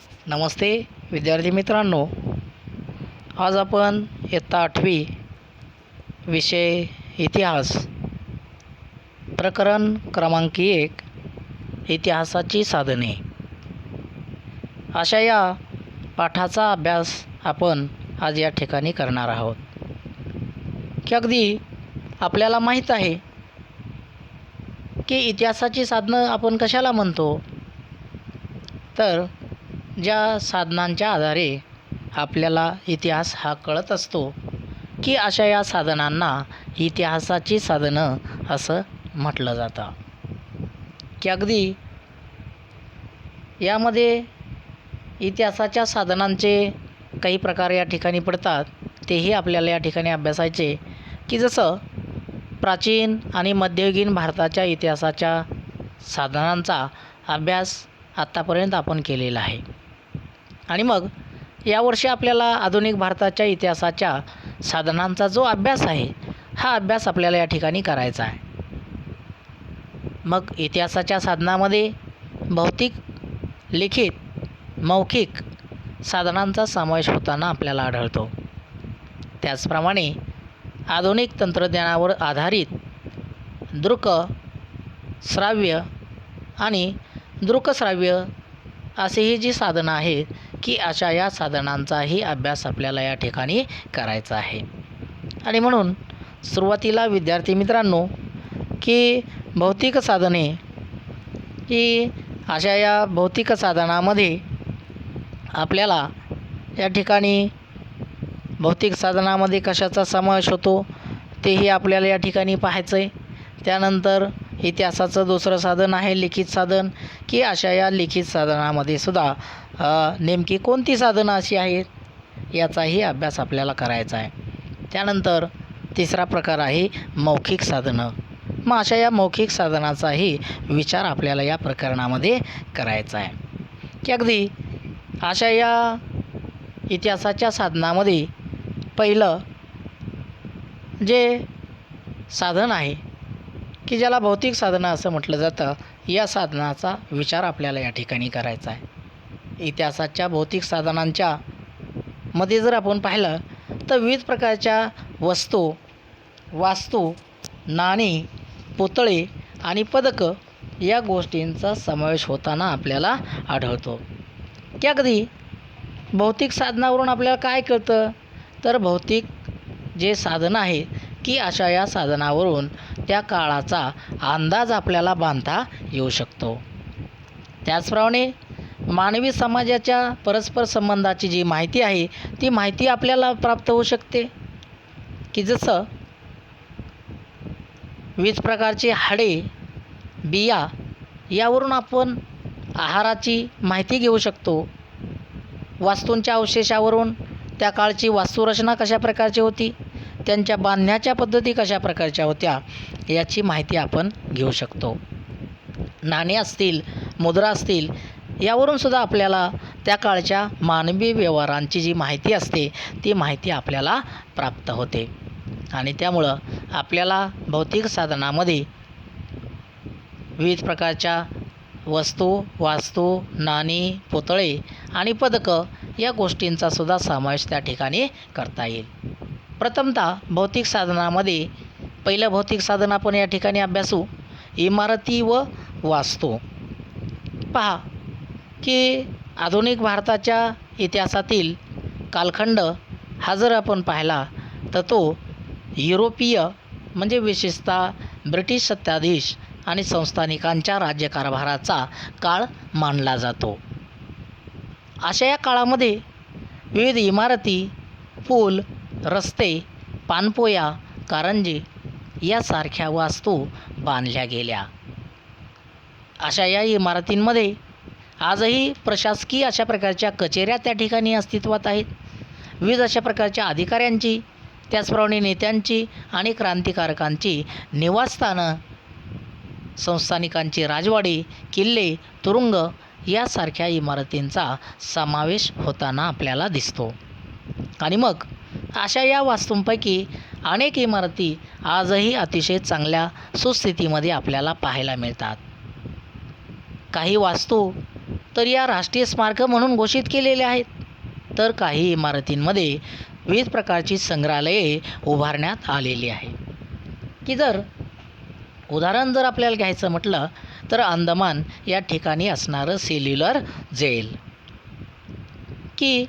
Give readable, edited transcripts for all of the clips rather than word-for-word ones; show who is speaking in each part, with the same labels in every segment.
Speaker 1: नमस्ते विद्यार्थी मित्रांनो, आज आपण इयत्ता 8वी विषय इतिहास प्रकरण क्रमांक 1 इतिहासाची साधने अशा या पाठाचा अभ्यास आपण आज या ठिकाणी करणार आहोत. की अगदी आपल्याला माहीत आहे की इतिहासाची साधनं आपण कशाला म्हणतो, तर ज्या साधनांच्या आधारे आपल्याला इतिहास हा कळत असतो की अशा या साधनांना इतिहासाची साधनं असं म्हटलं जातं. की अगदी यामध्ये इतिहासाच्या साधनांचे काही प्रकार या ठिकाणी पडतात, तेही आपल्याला या ठिकाणी अभ्यासायचे. की जसं प्राचीन आणि मध्ययुगीन भारताच्या इतिहासाच्या साधनांचा अभ्यास आत्तापर्यंत आपण केलेला आहे. आणि मग यावर्षी आपल्याला आधुनिक भारताच्या इतिहासाच्या साधनांचा जो अभ्यास आहे, हा अभ्यास आपल्याला या ठिकाणी करायचा आहे. मग इतिहासाच्या साधनामध्ये भौतिक, लिखित, मौखिक साधनांचा समावेश होताना आपल्याला आढळतो. त्याचप्रमाणे आधुनिक तंत्रज्ञानावर आधारित दृक, श्राव्य आणि दृकश्राव्य असेही जी साधनं आहेत, की अशा या साधनांचाही अभ्यास आपल्याला या ठिकाणी करायचा आहे. आणि म्हणून सुरुवातीला विद्यार्थी मित्रांनो, की भौतिक साधने, की अशा या भौतिक साधनामध्ये आपल्याला या ठिकाणी भौतिक साधनामध्ये कशाचा समावेश होतो तेही आपल्याला या ठिकाणी पाहायचं आहे. त्यानंतर इतिहासाचं दुसरं साधन आहे लिखित साधन, की अशा या लिखित साधनामध्ये सुद्धा नेमकी कोणती साधनं अशी आहेत याचाही अभ्यास आपल्याला करायचा आहे. त्यानंतर तिसरा प्रकार आहे मौखिक साधनं. मग अशा या मौखिक साधनाचाही विचार आपल्याला या प्रकरणामध्ये करायचा आहे. की अगदी अशा या इतिहासाच्या साधनामध्ये पहिलं जे साधन आहे, की ज्याला भौतिक साधनं असं म्हटलं जातं, या साधनाचा विचार आपल्याला या ठिकाणी करायचा आहे. इतिहासाच्या भौतिक साधनांच्या मध्ये जर आपण पाहिलं तर विविध प्रकारच्या वस्तू, वास्तू, नाणी, पुतळे आणि पदकं या गोष्टींचा समावेश होताना आपल्याला आढळतो. की अगदी भौतिक साधनावरून आपल्याला काय कळतं, तर भौतिक जे साधन आहे, की अशा या साधनावरून त्या काळाचा अंदाज आपल्याला बांधता येऊ शकतो. त्याचप्रमाणे मानवी समाजाच्या परस्पर संबंधाची जी माहिती आहे, ती माहिती आपल्याला प्राप्त होऊ शकते. की जसं विविध प्रकारची हाडे, बिया यावरून आपण आहाराची माहिती घेऊ शकतो. वास्तूंच्या अवशेषावरून त्या काळची वास्तुरचना कशा प्रकारची होती, त्यांच्या बांधण्याच्या पद्धती कशा प्रकारच्या होत्या याची माहिती आपण घेऊ शकतो. नाणी असतील, मुद्रा असतील, यावरून सुद्धा आपल्याला त्या काळच्या मानवी व्यवहारांची जी माहिती असते ती माहिती आपल्याला प्राप्त होते. आणि त्यामुळं आपल्याला भौतिक साधनामध्ये विविध प्रकारच्या वस्तू, वास्तू, नाणी, पुतळे आणि पदकं या गोष्टींचा सुद्धा समावेश त्या ठिकाणी करता येईल. प्रथमतः भौतिक साधनामध्ये पहिलं भौतिक साधन आपण या ठिकाणी अभ्यासू, इमारती व वास्तू. पहा की आधुनिक भारताच्या इतिहासातील कालखंड हा जर आपण पाहिला तर तो युरोपीय म्हणजे विशेषतः ब्रिटिश सत्ताधीश आणि संस्थानिकांच्या राज्यकारभाराचा काळ मानला जातो. अशा या काळामध्ये विविध इमारती, पूल, रस्ते, पाणपोया, कारंजे यासारख्या वास्तू बांधल्या गेल्या. अशा या इमारतींमध्ये आजही प्रशासकीय अशा प्रकारच्या कचेऱ्या त्या ठिकाणी अस्तित्वात आहेत. विविध अशा प्रकारच्या अधिकाऱ्यांची, त्याचप्रमाणे नेत्यांची आणि क्रांतिकारकांची निवासस्थानं, संस्थानिकांची राजवाडी, किल्ले, तुरुंग यासारख्या इमारतींचा समावेश होताना आपल्याला दिसतो. आणि मग अशा या वास्तूंपैकी अनेक इमारती आजही अतिशय चांगल्या सुस्थितीमध्ये आपल्याला पाहायला मिळतात. काही वास्तू तर या राष्ट्रीय स्मारकं म्हणून घोषित केलेले आहेत. तर काही इमारतींमध्ये विविध प्रकारची संग्रहालये उभारण्यात आलेली आहे. की जर उदाहरण जर आपल्याला घ्यायचं म्हटलं तर अंदमान या ठिकाणी असणारं सेल्युलर जेल, की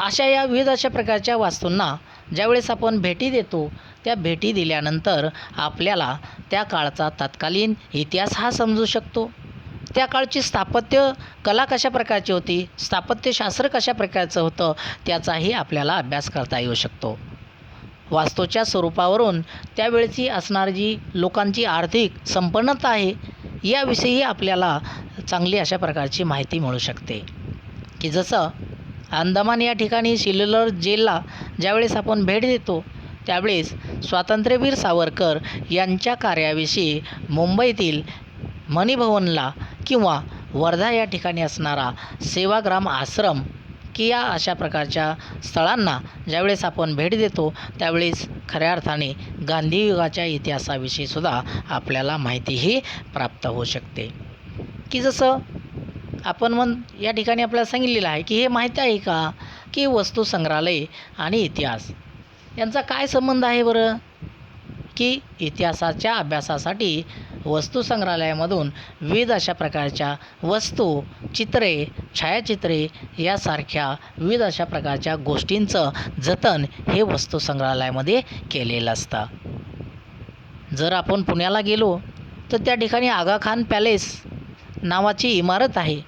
Speaker 1: अशा या विविध अशा प्रकारच्या वास्तूंना ज्यावेळेस आपण भेटी देतो, त्या भेटी दिल्यानंतर आपल्याला त्या काळचा तत्कालीन इतिहास हा समजू शकतो. त्या काळची स्थापत्य कला कशा प्रकारची होती, स्थापत्यशास्त्र कशा प्रकारचं होतं, त्याचाही आपल्याला अभ्यास करता येऊ शकतो. वास्तूच्या स्वरूपावरून त्यावेळची असणारी जी लोकांची आर्थिक संपन्नता आहे याविषयी आपल्याला चांगली अशा प्रकारची माहिती मिळू शकते. की जसं अंदमान या ठिकाणी सेल्युलर जेलला ज्यावेळेस आपण भेट देतो त्यावेळेस स्वातंत्र्यवीर सावरकर यांच्या कार्याविषयी मुंबईतील मणिभवनला किंवा वर्धा या ठिकाणी असणारा सेवाग्राम आश्रम की या अशा प्रकारच्या स्थळांना ज्यावेळेस आपण भेट देतो त्यावेळेस खऱ्या अर्थाने गांधीयुगाच्या इतिहासाविषयी सुद्धा आपल्याला माहितीही प्राप्त होऊ शकते. की जसं आपण या ठिकाणी आपल्याला सांगितलेलं आहे की हे माहिती आहे का की वस्तू संग्रहालय आणि इतिहास यांचा काय संबंध आहे बरं. की इतिहासाच्या अभ्यासासाठी वस्तू संग्रहालयामधून विविध अशा प्रकारच्या वस्तू, चित्रे, छायाचित्रे यासारख्या विविध अशा प्रकारच्या गोष्टींचं जतन हे वस्तू संग्रहालयामध्ये केलेलं असतं. जर आपण पुण्याला गेलो तर त्या ठिकाणी आगा खान पॅलेस नावाची इमारत आहे.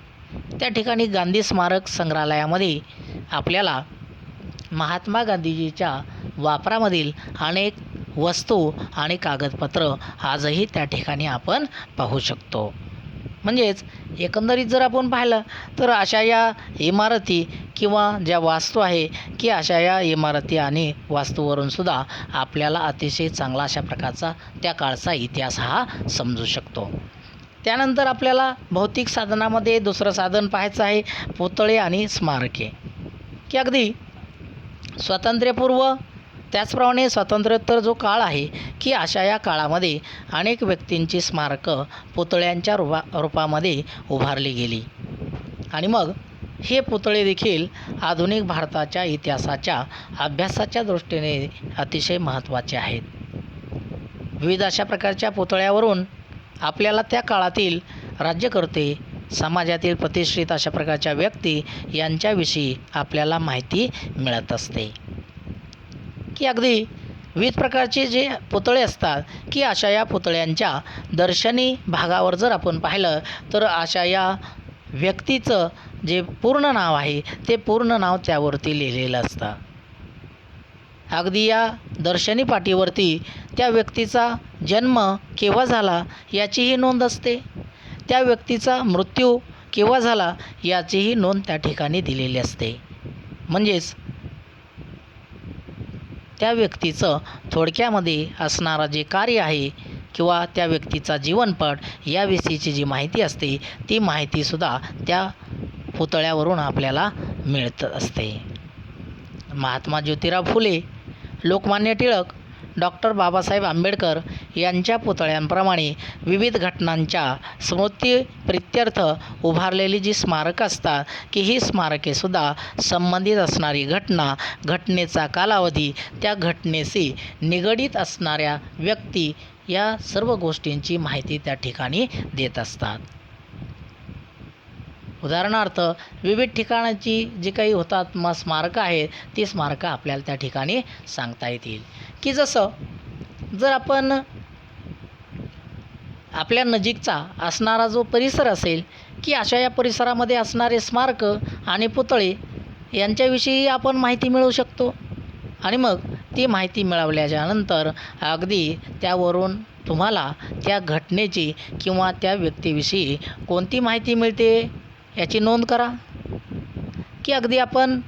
Speaker 1: त्या ठिकाणी गांधी स्मारक संग्रहालयामध्ये आपल्याला महात्मा गांधीजीच्या वापरामधील अनेक वस्तू आणि कागदपत्र आजही त्या ठिकाणी आपण पाहू शकतो. म्हणजेच एकंदरीत जर आपण पाहिलं तर अशा या इमारती किंवा ज्या वास्तू आहे की अशा या इमारती आणि वास्तूवरून सुद्धा आपल्याला अतिशय चांगला अशा प्रकारचा त्या काळचा इतिहास हा समजू शकतो. त्यानंतर आपल्याला भौतिक साधनामध्ये दुसरं साधन पाहायचं आहे पुतळे आणि स्मारके. की अगदी स्वातंत्र्यपूर्व त्याचप्रमाणे स्वातंत्र्योत्तर जो काळ आहे की अशा या काळामध्ये अनेक व्यक्तींची स्मारकं पुतळ्यांच्या रूपामध्ये उभारली गेली आणि मग हे पुतळे देखील आधुनिक भारताच्या इतिहासाच्या अभ्यासाच्या दृष्टीने अतिशय महत्त्वाचे आहेत. विविध अशा प्रकारच्या पुतळ्यावरून आपल्याला त्या काळातील राज्यकर्ते, समाजातील प्रतिष्ठित अशा प्रकारच्या व्यक्ती यांच्याविषयी आपल्याला माहिती मिळत असते. की अगदी विविध प्रकारचे जे पुतळे असतात की अशा या पुतळ्यांच्या दर्शनी भागावर जर आपण पाहिलं तर अशा या व्यक्तीचं जे पूर्ण नाव आहे ते पूर्ण नाव त्यावरती लिहिलेलं असतं. अगदी या दर्शनी पाटीवरती त्या व्यक्तीचा जन्म केव्हा झाला याचीही नोंद असते. त्या व्यक्तीचा मृत्यू केव्हा झाला याचीही नोंद त्या ठिकाणी दिलेली असते. म्हणजेच त्या व्यक्तीचं थोडक्यामध्ये असणारं जे कार्य आहे किंवा त्या व्यक्तीचा जीवनपट याविषयीची जी माहिती असते ती माहितीसुद्धा त्या पुतळ्यावरून आपल्याला मिळत असते. महात्मा ज्योतिराव फुले, लोकमान्य टिळक, डॉक्टर बाबासाहेब आंबेडकर यांच्या पुतळ्यांप्रमाणे विविध घटनांच्या स्मृतिप्रित्यर्थ उभारलेली जी स्मारकं असतात की ही स्मारकेसुद्धा संबंधित असणारी घटना, घटनेचा कालावधी, त्या घटनेशी निगडीत असणाऱ्या व्यक्ती या सर्व गोष्टींची माहिती त्या ठिकाणी देत असतात. उदाहरणार्थ विविध ठिकाणाची जी काही होतात स्मारकं आहेत ती स्मारकं आपल्याला त्या ठिकाणी सांगता येतील. की जसं जर आपण आपल्या नजीकचा असणारा जो परिसर असेल की अशा या परिसरामध्ये असणारे स्मारकं आणि पुतळे यांच्याविषयी आपण माहिती मिळवू शकतो. आणि मग ती माहिती मिळवल्याच्यानंतर अगदी त्यावरून तुम्हाला त्या घटनेची किंवा त्या व्यक्तीविषयी कोणती माहिती मिळते याची नोंद करा. की अगदी आपण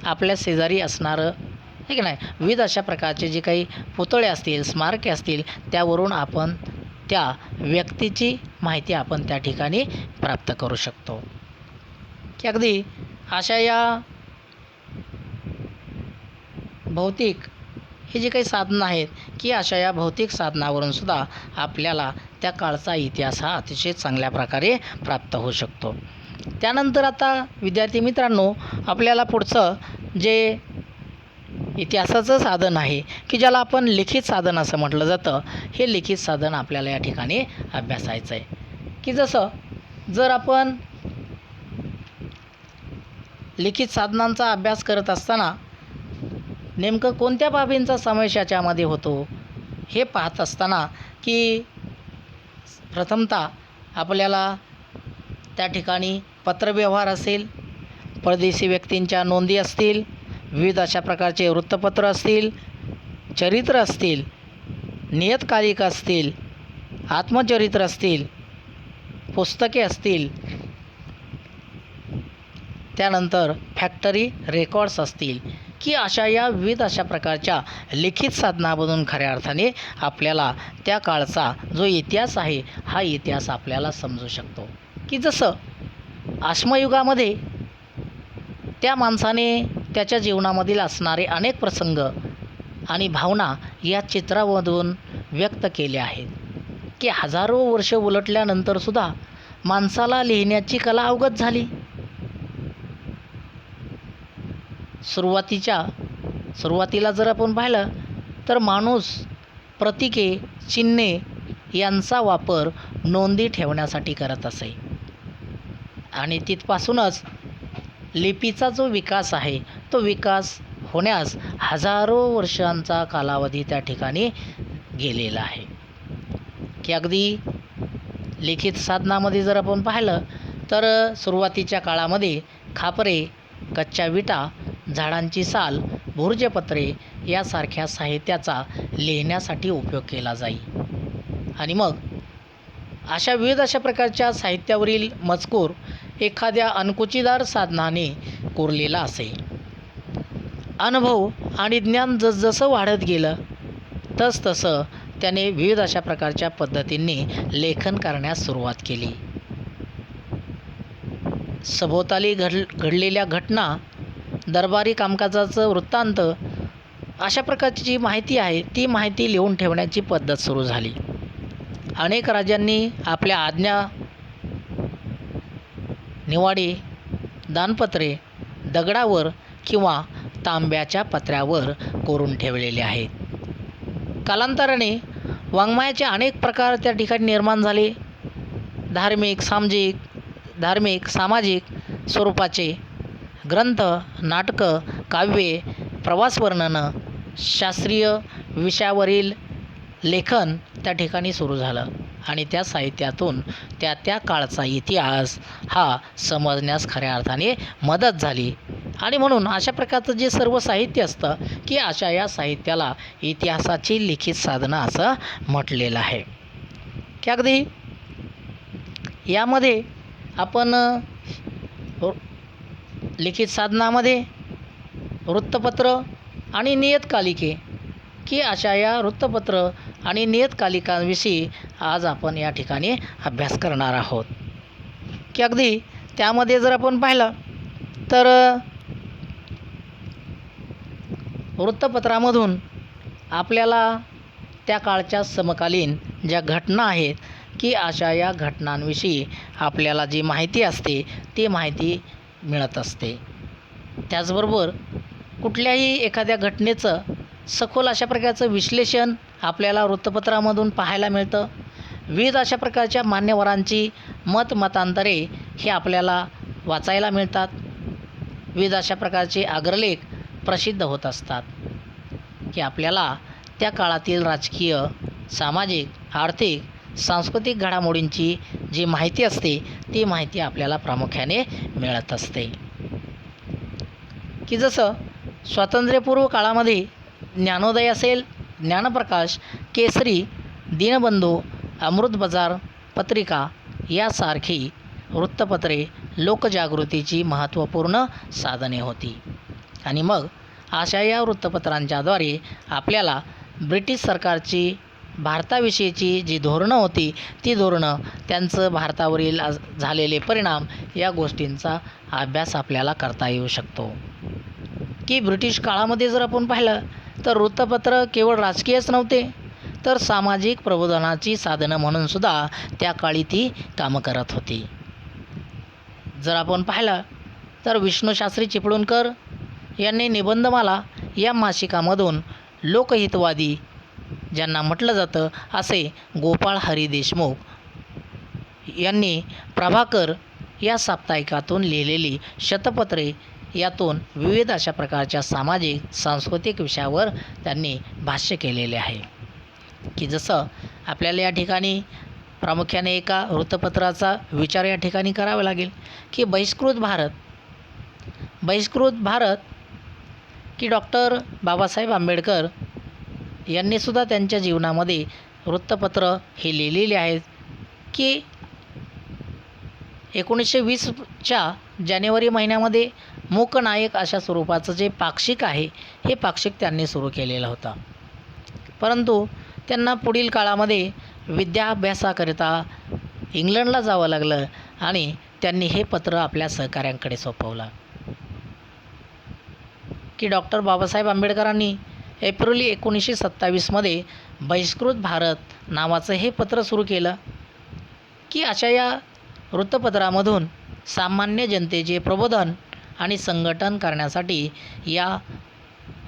Speaker 1: आपल्या शेजारी असणारं आहे की नाही विविध अशा प्रकारचे जे काही पुतळे असतील, स्मारके असतील त्यावरून आपण त्या व्यक्तीची माहिती आपण त्या ठिकाणी प्राप्त करू शकतो. की अगदी अशा या भौतिक ही जी काही साधनं आहेत की अशा या भौतिक साधनावरून सुद्धा आपल्याला त्या काळचा इतिहास हा अतिशय चांगल्या प्रकारे प्राप्त होऊ शकतो. त्यानंतर आता विद्यार्थी मित्रांनो, आपल्याला पुढचं जे इतिहासाचं साधन आहे की ज्याला आपण लिखित साधन असं म्हटलं जातं, हे लिखित साधन आपल्याला या ठिकाणी अभ्यासायचं आहे. की जसं जर आपण लिखित साधनांचा अभ्यास करत असताना नेमकं कोणत्या बाबींचा समावेश याच्यामध्ये होतो हे पाहत असताना की प्रथमतः आपल्याला त्या ठिकाणी पत्रव्यवहार असेल, परदेशी व्यक्तींच्या नोंदी असतील, विविध अशा प्रकारचे वृत्तपत्र असतील, चरित्र असतील, नियतकालिक असतील, आत्मचरित्र असतील, पुस्तके असतील, त्यानंतर फॅक्टरी रेकॉर्ड्स असतील, की अशा या विविध अशा प्रकारच्या लिखित साधनामधून खऱ्या अर्थाने आपल्याला त्या काळचा जो इतिहास आहे हा इतिहास आपल्याला समजू शकतो. की जसं अश्मयुगामध्ये त्या माणसाने त्याच्या जीवनामधील असणारे अनेक प्रसंग आणि भावना या चित्रामधून व्यक्त केले आहेत. की हजारो वर्ष उलटल्यानंतरसुद्धा माणसाला लिहिण्याची कला अवगत झाली. सुरुवातीला जर आपण पाहिलं तर माणूस प्रतीके, चिन्हे यांचा वापर नोंदी ठेवण्यासाठी करत असे आणि तिथपासूनच लिपीचा जो विकास आहे तो विकास होण्यास हजारो वर्षांचा कालावधी त्या ठिकाणी गेलेला आहे. की अगदी लिखित साधनामध्ये जर आपण पाहिलं तर सुरुवातीच्या काळामध्ये खापरे, कच्च्या विटा, झाडांची साल, भुर्जपत्रे यासारख्या साहित्याचा लिहिण्यासाठी उपयोग केला जाई आणि मग अशा विविध अशा प्रकारच्या साहित्यावरील मजकूर एखाद्या अणकुचीदार साधनाने कोरलेला असे. अनुभव आणि ज्ञान जसजसं वाढत गेलं तसतसं त्याने विविध अशा प्रकारच्या पद्धतींनी लेखन करण्यास सुरुवात केली. सभोवताली घडलेल्या घटना, दरबारी कामकाजाचं वृत्तांत अशा प्रकारची जी माहिती आहे ती माहिती लिहून ठेवण्याची पद्धत सुरू झाली. अनेक राजांनी आपल्या आज्ञा, निवाडे, दानपत्रे दगडावर किंवा तांब्याच्या पत्र्यावर कोरून ठेवलेले आहेत. कालांतराने वाङ्मयाचे अनेक प्रकार त्या ठिकाणी निर्माण झाले. धार्मिक, सामाजिक स्वरूपाचे ग्रंथ, नाटकं, काव्ये, प्रवासवर्णनं, शास्त्रीय विषयावरील लेखन त्या ठिकाणी सुरू झालं आणि त्या साहित्यातून त्या काळचा इतिहास हा समजण्यास खऱ्या अर्थाने मदत झाली. आणि म्हणून अशा प्रकारचं जे सर्व साहित्य असतं की अशा या साहित्याला इतिहासाची लिखित साधनं असं म्हटलेलं आहे. की अगदी यामध्ये आपण लिखित साधनामध्ये वृत्तपत्र आणि नियतकालिके की अशा या वृत्तपत्र आणि नियतकालिकांविषयी आज आपण या ठिकाणी अभ्यास करणार आहोत. की अगदी त्यामध्ये जर आपण पाहिलं तर वृत्तपत्रामधून आपल्याला त्या काळच्या समकालीन ज्या घटना आहेत की अशा या घटनांविषयी आपल्याला जी माहिती असते ती माहिती मिळत असते. त्याचबरोबर कुठल्याही एखाद्या घटनेचं सखोल अशा प्रकारचं विश्लेषण आपल्याला वृत्तपत्रामधून पाहायला मिळतं. विविध अशा प्रकारच्या मान्यवरांची मतांतरे हे आपल्याला वाचायला मिळतात. विविध अशा प्रकारचे अग्रलेख प्रसिद्ध होत असतात की आपल्याला त्या काळातील राजकीय, सामाजिक, आर्थिक, सांस्कृतिक घडामोडींची जी माहिती असते ती माहिती आपल्याला प्रामुख्याने मिळत असते. की जसं स्वातंत्र्यपूर्व काळामध्ये ज्ञानोदय असेल, ज्ञानप्रकाश, केसरी, दीनबंधू, अमृतबाजार पत्रिका यासारखी वृत्तपत्रे लोकजागृतीची महत्त्वपूर्ण साधने होती. आणि मग अशा या वृत्तपत्रांच्याद्वारे आपल्याला ब्रिटिश सरकारची भारताविषयीची जी धोरणं होती ती धोरणं, त्यांचं भारतावरील झालेले परिणाम या गोष्टींचा अभ्यास आपल्याला करता येऊ शकतो. की ब्रिटिश काळामध्ये जर आपण पाहिलं तर वृत्तपत्र केवळ राजकीयच नव्हते तर सामाजिक प्रबोधनाची साधनं म्हणून सुद्धा त्या काळी ती कामं करत होती. जर आपण पाहिलं तर विष्णुशास्त्री चिपळूणकर यांनी निबंधमाला या मासिकामधून लोकहितवादी ज्यांना म्हटलं जातं असे गोपाळ हरी देशमुख यांनी प्रभाकर या साप्ताहिकातून लिहिलेली शतपत्रे यातून विविध अशा प्रकारच्या सामाजिक सांस्कृतिक विषयावर त्यांनी भाष्य केलेले आहे. की जसं आपल्याला या ठिकाणी प्रामुख्याने एका वृत्तपत्राचा विचार या ठिकाणी करावा लागेल की बहिष्कृत भारत की डॉक्टर बाबासाहेब आंबेडकर यांनीसुद्धा त्यांच्या जीवनामध्ये वृत्तपत्र हे लिहिलेले आहेत की 1920च्या जानेवारी महिन्यामध्ये मूकनायक अशा स्वरूपाचं जे पाक्षिक आहे हे पाक्षिक त्यांनी सुरू केलेलं होतं. परंतु त्यांना पुढील काळामध्ये विद्याभ्यासाकरिता इंग्लंडला जावं लागलं आणि त्यांनी हे पत्र आपल्या सहकाऱ्यांकडे सोपवलं. की डॉक्टर बाबासाहेब आंबेडकरांनी एप्रिल 1927मध्ये बहिष्कृत भारत नावाचं हे पत्र सुरू केलं. की अशा या वृत्तपत्रामधून सामान्य जनतेचे प्रबोधन आणि संघटन करण्यासाठी या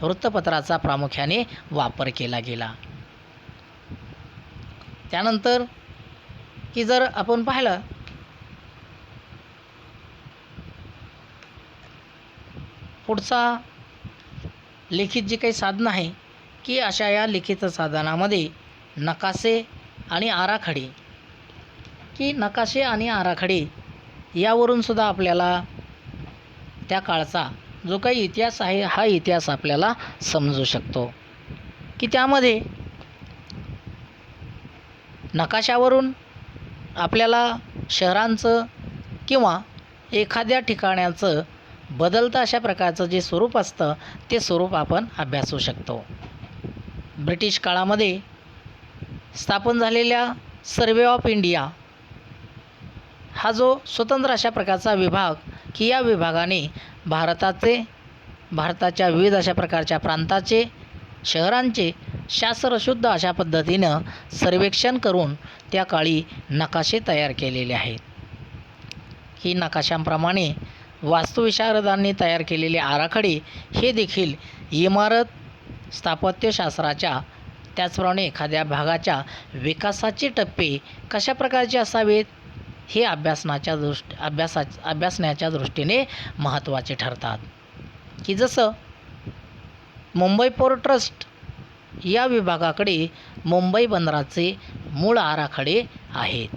Speaker 1: वृत्तपत्राचा प्रामुख्याने वापर केला गेला. त्यानंतर की जर आपण पाहिलं पुढचा लिखित जी काही साधनं आहे की अशा या लिखित साधनामध्ये नकाशे आणि आराखडे की नकाशे आणि आराखडे यावरून सुद्धा आपल्याला त्या काळचा जो काही इतिहास आहे हा इतिहास आपल्याला समजू शकतो. की त्यामध्ये नकाशावरून आपल्याला शहरांचं किंवा एखाद्या ठिकाणाचं बदलतं अशा प्रकारचं जे स्वरूप असतं ते स्वरूप आपण अभ्यासू शकतो. ब्रिटिश काळामध्ये स्थापन झालेल्या सर्वे ऑफ इंडिया हा जो स्वतंत्र अशा प्रकारचा विभाग की या विभागाने भारताच्या विविध अशा प्रकारच्या प्रांताचे शहरांचे शास्त्रशुद्ध अशा पद्धतीनं सर्वेक्षण करून त्या काळी नकाशे तयार केलेले आहेत. ही नकाशांप्रमाणे वास्तुविशारदांनी तयार केलेले आराखडे हे देखील इमारत स्थापत्यशास्त्राच्या त्याचप्रमाणे एखाद्या भागाच्या विकासाचे टप्पे कशा प्रकारचे असावेत हे अभ्यासण्याच्या दृष्टीने महत्त्वाचे ठरतात. की जसं मुंबई पोर्ट ट्रस्ट या विभागाकडे मुंबई बंदराचे मूळ आराखडे आहेत.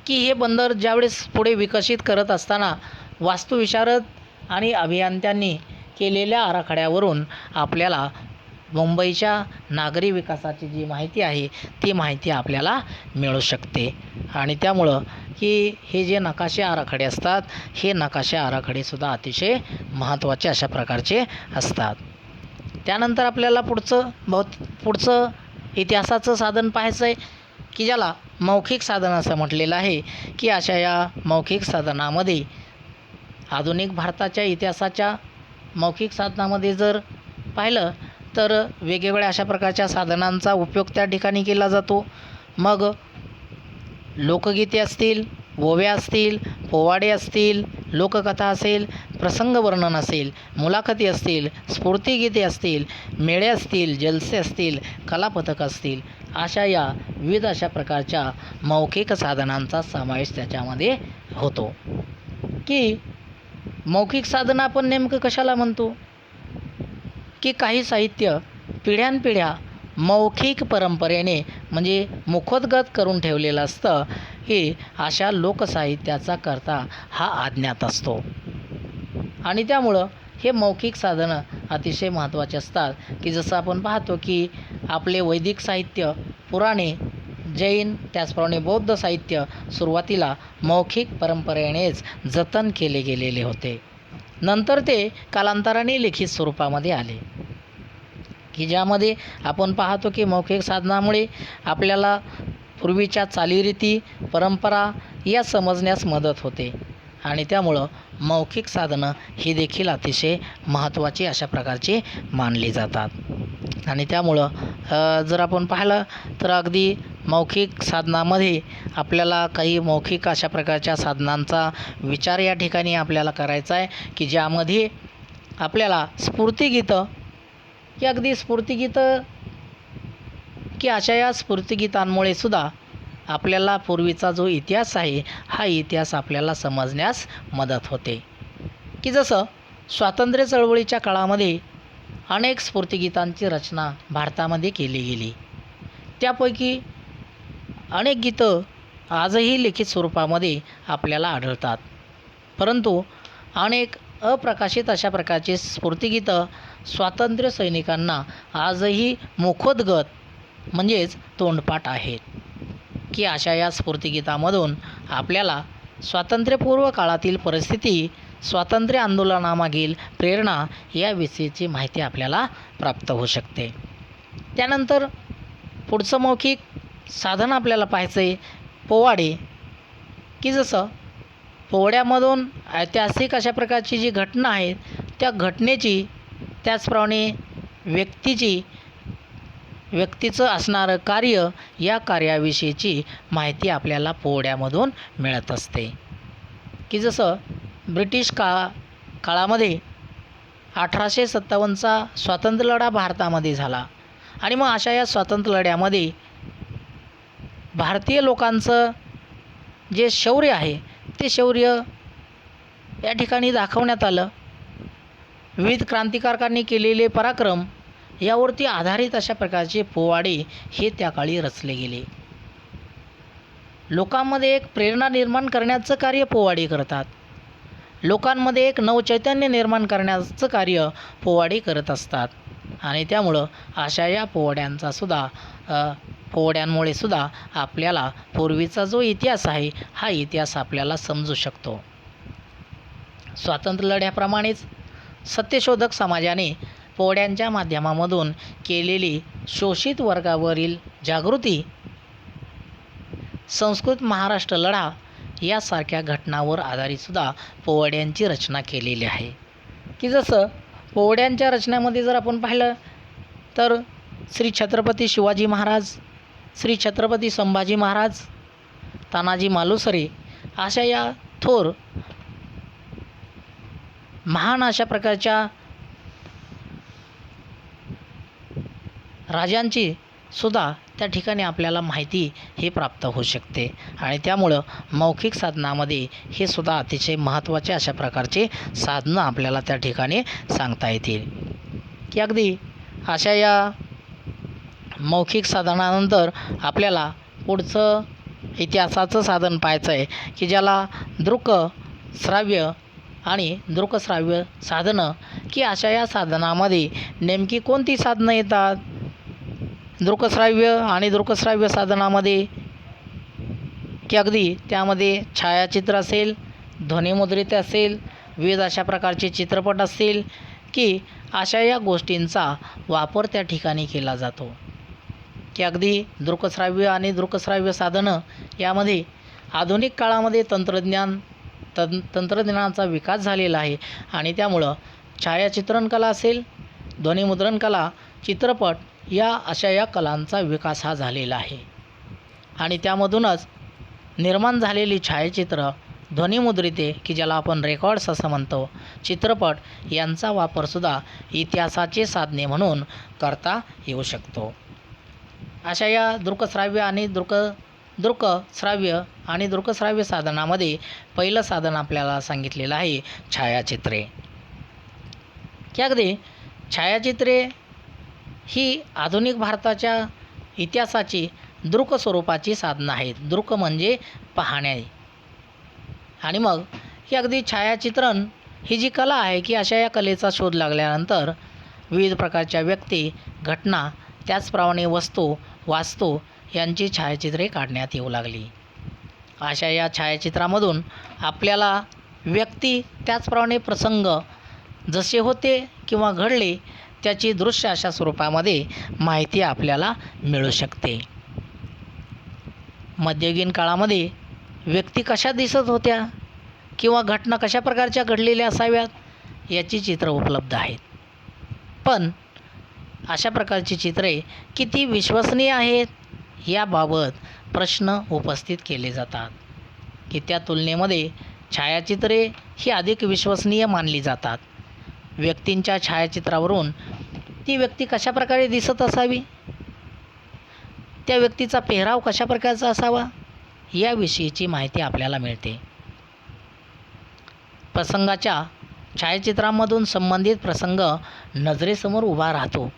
Speaker 1: की हे बंदर ज्यावेळेस पुढे विकसित करत असताना वास्तुविशारद आणि अभियंत्यांनी केलेल्या आराखड्यावरून आपल्याला मुंबईच्या नागरी विकासाची जी माहिती आहे ती माहिती आपल्याला मिळू शकते. आणि त्यामुळं की हे जे नकाशे आराखडे असतात हे नकाशे आराखडेसुद्धा अतिशय महत्त्वाचे अशा प्रकारचे असतात. त्यानंतर आपल्याला पुढचं इतिहासाचं साधन पाहायचं आहे की ज्याला मौखिक साधन असं म्हटलेलं आहे. की अशा या मौखिक साधनामध्ये आधुनिक भारताच्या इतिहासाच्या मौखिक साधनामध्ये जर पाहिलं तर वेगवेगळ्या अशा प्रकारच्या साधनांचा उपयोग त्या ठिकाणी केला जातो. मग लोकगीते असतील, ओव्या असतील, पोवाडे असतील, लोककथा असेल, प्रसंगवर्णन असेल, मुलाखती असतील, स्फूर्तिगीते असतील, मेळे असतील, जलसे असतील, कलापथक असतील, अशा या विविध अशा प्रकारच्या मौखिक साधनांचा समावेश त्याच्यामध्ये होतो. की मौखिक साधनं आपण नेमकं कशाला म्हणतो की काही साहित्य पिढ्यानपिढ्या मौखिक परंपरेने म्हणजे मुखोद्गत करून ठेवलेलं असतं की अशा लोकसाहित्याचा कर्ता हा अज्ञात असतो. आणि त्यामुळं हे मौखिक साधनं अतिशय महत्त्वाचे असतात. की जसं आपण पाहतो की आपले वैदिक साहित्य, पुराणे, जैन त्याचप्रमाणे बौद्ध साहित्य सुरुवातीला मौखिक परंपरेनेच जतन केले गेलेले होते. नंतर ते कालांतराने लिखित स्वरूपामध्ये आले. की ज्यामध्ये आपण पाहतो की मौखिक साधनामुळे आपल्याला पूर्वीच्या चालीरीती परंपरा या समजण्यास मदत होते. आणि त्यामुळं मौखिक साधनं ही देखील अतिशय महत्त्वाची अशा प्रकारची मानली जातात. आणि त्यामुळं जर आपण पाहिलं तर अगदी मौखिक साधनामध्ये आपल्याला काही मौखिक अशा प्रकारच्या साधनांचा विचार या ठिकाणी आपल्याला करायचा आहे, की ज्यामध्ये आपल्याला स्फूर्तिगीतं की अगदी स्फूर्तिगीतं की अशा या स्फूर्तिगीतांमुळे सुद्धा आपल्याला पूर्वीचा जो इतिहास आहे हा इतिहास आपल्याला समजण्यास मदत होते. की जसं स्वातंत्र्य चळवळीच्या काळामध्ये अनेक स्फूर्तिगीतांची रचना भारतामध्ये केली गेली. त्यापैकी अनेक गीतं आजही लिखित स्वरूपामध्ये आपल्याला आढळतात. परंतु अनेक अप्रकाशित अशा प्रकारची स्फूर्तिगीतं स्वातंत्र्य सैनिकांना आजही मुखोद्गत म्हणजेच तोंडपाठ आहेत. की अशा या स्फूर्तिगीतामधून आपल्याला स्वातंत्र्यपूर्व काळातील परिस्थिती, स्वातंत्र्य आंदोलनामागील प्रेरणा याविषयीची माहिती आपल्याला प्राप्त होऊ शकते. त्यानंतर पुढचं मौखिक साधन आपल्याला पाहायचं आहे पोवाडे. की जसं पोवाड्यामधून ऐतिहासिक अशा प्रकारची जी घटना आहे त्या घटनेची, त्याचप्रमाणे व्यक्तीचं असणारं कार्य, या कार्याविषयीची माहिती आपल्याला पोवाड्यामधून मिळत असते. की जसं ब्रिटिश काळामध्ये 1857चा स्वातंत्र्यलढा भारतामध्ये झाला आणि मग अशा या स्वातंत्र्य लढ्यामध्ये भारतीय लोकांचं जे शौर्य आहे ते शौर्य या ठिकाणी दाखवण्यात आलं. विविध क्रांतिकारकांनी केलेले पराक्रम यावरती आधारित अशा प्रकारचे पोवाडे हे त्या काळी रचले गेले. लोकांमध्ये एक प्रेरणा निर्माण करण्याचं कार्य पोवाडे करतात. लोकांमध्ये एक नवचैतन्य निर्माण करण्याचं कार्य पोवाडे करत असतात. आणि त्यामुळं अशा या पोवाड्यांमुळे सुद्धा आपल्याला पूर्वीचा जो इतिहास आहे हा इतिहास आपल्याला समजू शकतो. स्वातंत्र्य लढ्याप्रमाणेच सत्यशोधक समाजाने पोवाड्यांच्या माध्यमामधून केलेली शोषित वर्गावरील जागृती, संस्कृत महाराष्ट्र लढा यासारख्या घटनांवर आधारितसुद्धा पोवाड्यांची रचना केलेली आहे. की जसं पोवाड्यांच्या रचनेमध्ये जर आपण पाहिलं तर श्री छत्रपती शिवाजी महाराज, श्री छत्रपती संभाजी महाराज, तानाजी मालुसरे अशा या थोर महान अशा प्रकारच्या राजांची सुद्धा त्या ठिकाणी आपल्याला माहिती हे प्राप्त होऊ शकते. आणि त्यामुळं मौखिक साधनामध्ये हे सुद्धा अतिशय महत्त्वाचे अशा प्रकारचे साधनं आपल्याला त्या ठिकाणी सांगता येतील. की अगदी अशा या मौखिक साधनानंतर आपल्याला पुढचं इतिहासाचं साधन पाहायचं आहे, की ज्याला दृक श्राव्य आणि दृकश्राव्य साधनं. की अशा या साधनामध्ये नेमकी कोणती साधनं येतात? दृकश्राव्य आणि दृकश्राव्य साधनामध्ये की अगदी त्यामध्ये छायाचित्र असेल, ध्वनिमुद्रित असेल, विविध अशा प्रकारचे चित्रपट असतील, की अशा या गोष्टींचा वापर त्या ठिकाणी केला जातो. की अगदी दृकश्राव्य आणि दृकश्राव्य साधनं यामध्ये आधुनिक काळामध्ये तंत्रज्ञानाचा विकास झालेला आहे आणि त्यामुळं छायाचित्रण कला असेल, ध्वनिमुद्रण कला, चित्रपट या अशा या कलांचा विकास हा झालेला आहे. आणि त्यामधूनच निर्माण झालेली छायाचित्र, ध्वनिमुद्रिते की ज्याला आपण रेकॉर्ड्स असं म्हणतो, चित्रपट यांचा वापरसुद्धा इतिहासाचे साधने म्हणून करता येऊ शकतो. अशा या दृकश्राव्य आणि दृकश्राव्य साधनामध्ये पहिलं साधन आपल्याला सांगितलेलं आहे छायाचित्रे. की अगदी छायाचित्रे ही आधुनिक भारताच्या इतिहासाची दृक स्वरूपाची साधनं आहेत. दृक म्हणजे पाहणे. आणि मग ही अगदी छायाचित्रण ही जी कला आहे की अशा या कलेचा शोध लागल्यानंतर विविध प्रकारच्या व्यक्ती, घटना, त्याचप्रमाणे वस्तू, वास्तू यांची छायाचित्रे काढण्यात येऊ लागली. अशा या छायाचित्रामधून आपल्याला व्यक्ती, त्याचप्रमाणे प्रसंग जसे होते किंवा घडले त्याची दृश्य अशा स्वरूपामध्ये माहिती आपल्याला मिळू शकते. मध्ययुगीन काळामध्ये व्यक्ती कशा दिसत होत्या किंवा घटना कशा प्रकारच्या घडलेल्या असाव्यात याची चित्र उपलब्ध आहेत. पण अशा प्रकारची चित्रे किती विश्वसनीय आहेत याबाबत प्रश्न उपस्थित केले जातात की त्या तुलनेमध्ये छायाचित्रे ही अधिक विश्वसनीय मानली जातात. व्यक्तींच्या छायाचित्रावरून ती व्यक्ती कशा प्रकारे दिसत असावी, त्या व्यक्तीचा पेहराव कशा प्रकारचा असावा याविषयीची माहिती आपल्याला मिळते. प्रसंगाच्या छायाचित्रांमधून संबंधित प्रसंग नजरेसमोर उभा राहतो,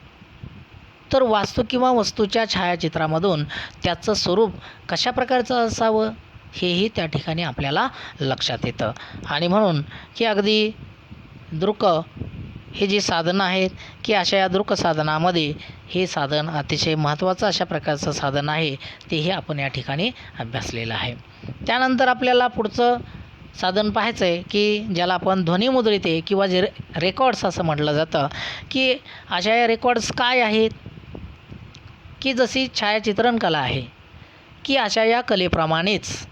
Speaker 1: तर वास्तू किंवा वस्तूच्या छायाचित्रामधून त्याचं स्वरूप कशा प्रकारचं असावं हेही त्या ठिकाणी आपल्याला लक्षात येतं. आणि म्हणून की अगदी दृक हे जी साधनं आहेत की अशा या दृक साधनामध्ये हे साधन अतिशय महत्त्वाचं अशा प्रकारचं साधन आहे, तेही आपण या ठिकाणी अभ्यासलेलं आहे. त्यानंतर आपल्याला पुढचं साधन पाहायचं आहे की ज्याला आपण ध्वनिमुद्रिते किंवा जे रेकॉर्ड्स असं म्हटलं जातं की अशा या रेकॉर्ड्स काय आहेत की जशी छायाचित्रण कला आहे की अशा या कलेप्रमाणेच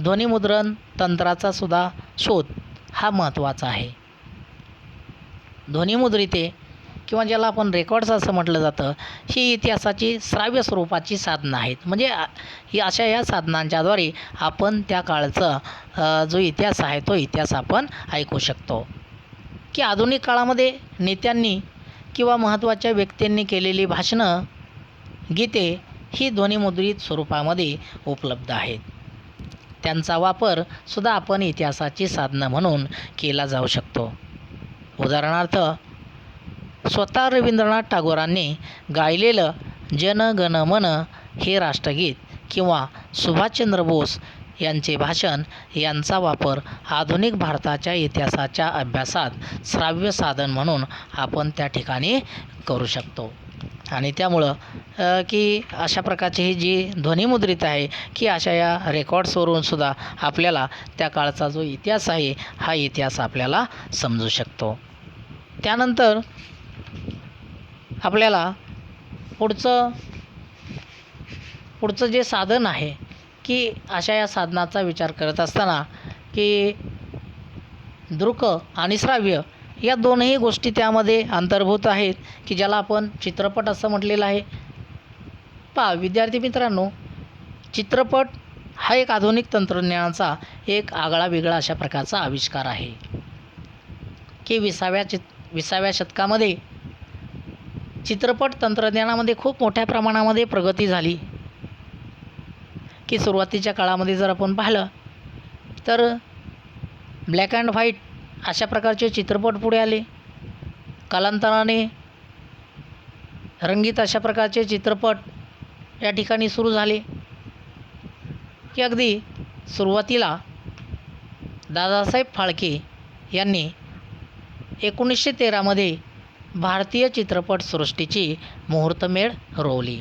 Speaker 1: ध्वनिमुद्रण तंत्राचा सुद्धा शोध हा महत्त्वाचा आहे. ध्वनिमुद्रिते किंवा ज्याला आपण रेकॉर्ड्स असं म्हटलं जातं ही इतिहासाची श्राव्य स्वरूपाची साधनं आहेत. म्हणजे ही अशा या साधनांच्याद्वारे आपण त्या काळचा जो इतिहास आहे तो इतिहास आपण ऐकू शकतो. की आधुनिक काळामध्ये नेत्यांनी किंवा महत्त्वाच्या व्यक्तींनी केलेली भाषणं, गीते ही ध्वनिमुद्रित स्वरूपामध्ये उपलब्ध आहेत. त्यांचा वापर सुद्धा आपण इतिहासाची साधनं म्हणून केला जाऊ शकतो. उदाहरणार्थ स्वतः रवींद्रनाथ टागोरांनी गायलेलं जन गण मन हे राष्ट्रगीत किंवा सुभाषचंद्र बोस यांचे भाषण यांचा वापर आधुनिक भारताच्या इतिहासाच्या अभ्यासात श्राव्य साधन म्हणून आपण त्या ठिकाणी करू शकतो. आणि त्यामुळं की अशा प्रकारची ही जी ध्वनिमुद्रित आहे की अशा या रेकॉर्ड्सवरून सुद्धा आपल्याला त्या काळचा जो इतिहास आहे हा इतिहास आपल्याला समजू शकतो. त्यानंतर आपल्याला पुढचं जे साधन आहे की अशा या साधनाचा विचार करत असताना की दृक आणि श्राव्य या दोनही गोष्टी त्यामध्ये अंतर्भूत आहेत की ज्याला आपण चित्रपट असं म्हटलेलं आहे. पहा विद्यार्थी मित्रांनो, चित्रपट हा एक आधुनिक तंत्रज्ञानाचा एक आगळा वेगळा अशा प्रकारचा आविष्कार आहे की 20व्या शतकामध्ये चित्रपट तंत्रज्ञानामध्ये खूप मोठ्या प्रमाणामध्ये प्रगती झाली. की सुरुवातीच्या काळामध्ये जर आपण पाहिलं तर ब्लॅक अँड व्हाईट अशा प्रकारचे चित्रपट पुढे आले. कालांतराने रंगीत अशा प्रकारचे चित्रपट या ठिकाणी सुरू झाले. की अगदी सुरुवातीला दादासाहेब फाळके यांनी 1913मध्ये भारतीय चित्रपटसृष्टीची मुहूर्तमेढ रोवली.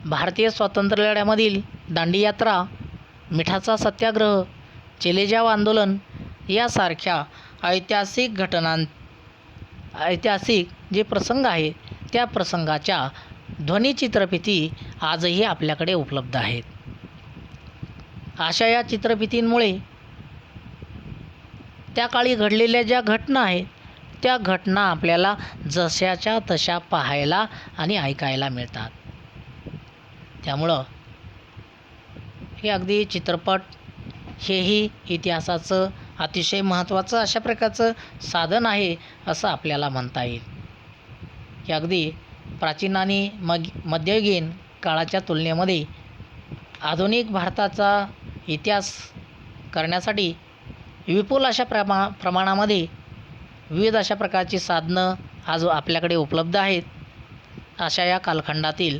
Speaker 1: भारतीय स्वातंत्र्यलढ्यामधील दांडी यात्रा, मिठाचा सत्याग्रह, चलेजाव आंदोलन यासारख्या ऐतिहासिक जे प्रसंग आहेत त्या प्रसंगाच्या ध्वनिचित्रफिती आजही आपल्याकडे उपलब्ध आहेत. अशा या चित्रफितींमुळे त्या काळी घडलेल्या ज्या घटना आहेत त्या घटना आपल्याला जशाच्या तशा पाहायला आणि ऐकायला मिळतात. त्यामुळं हे अगदी चित्रपट हेही इतिहासाचं अतिशय महत्त्वाचं अशा प्रकारचं साधन आहे असं आपल्याला म्हणता येईल. की अगदी प्राचीन आणि मध्ययुगीन काळाच्या तुलनेमध्ये आधुनिक भारताचा इतिहास करण्यासाठी विपुल अशा प्रमाणामध्ये विविध अशा प्रकारची साधनं आज आपल्याकडे उपलब्ध आहेत. अशा या कालखंडातील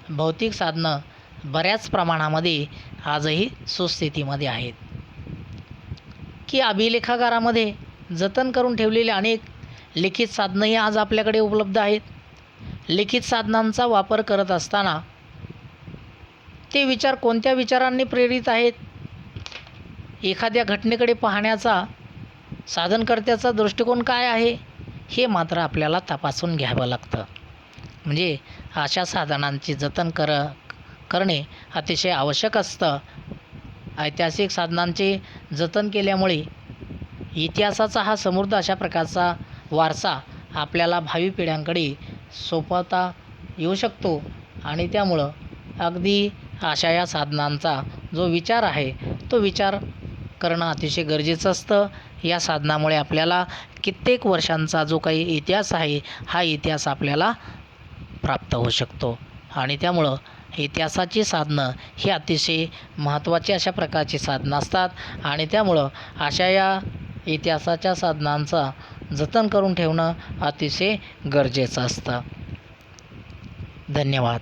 Speaker 1: भौतिक साधनं बऱ्याच प्रमाणामध्ये आजही सुस्थितीमध्ये आहेत. की अभिलेखागारामध्ये जतन करून ठेवलेले अनेक लिखित साधनंही आज आपल्याकडे उपलब्ध आहेत. लिखित साधनांचा वापर करत असताना ते विचार कोणत्या विचारांनी प्रेरित आहेत, एखाद्या घटनेकडे पाहण्याचा साधनकर्त्याचा दृष्टिकोन काय आहे हे मात्र आपल्याला तपासून घ्यावं लागतं. म्हणजे अशा साधनांची जतन करणे अतिशय आवश्यक असतं. ऐतिहासिक साधनांचे जतन केल्यामुळे इतिहासाचा हा समृद्ध अशा प्रकारचा वारसा आपल्याला भावी पिढ्यांकडे सोपवता येऊ शकतो आणि त्यामुळं अगदी अशा या साधनांचा जो विचार आहे तो विचार करणं अतिशय गरजेचं असतं. या साधनामुळे आपल्याला कित्येक वर्षांचा जो काही इतिहास आहे हा इतिहास आपल्याला प्राप्त होऊ शकतो आणि त्यामुळं इतिहासाची साधनं ही अतिशय महत्त्वाची अशा प्रकारची साधनं असतात आणि त्यामुळं अशा या इतिहासाच्या साधनांचा जतन करून ठेवणं अतिशय गरजेचं असतं. धन्यवाद.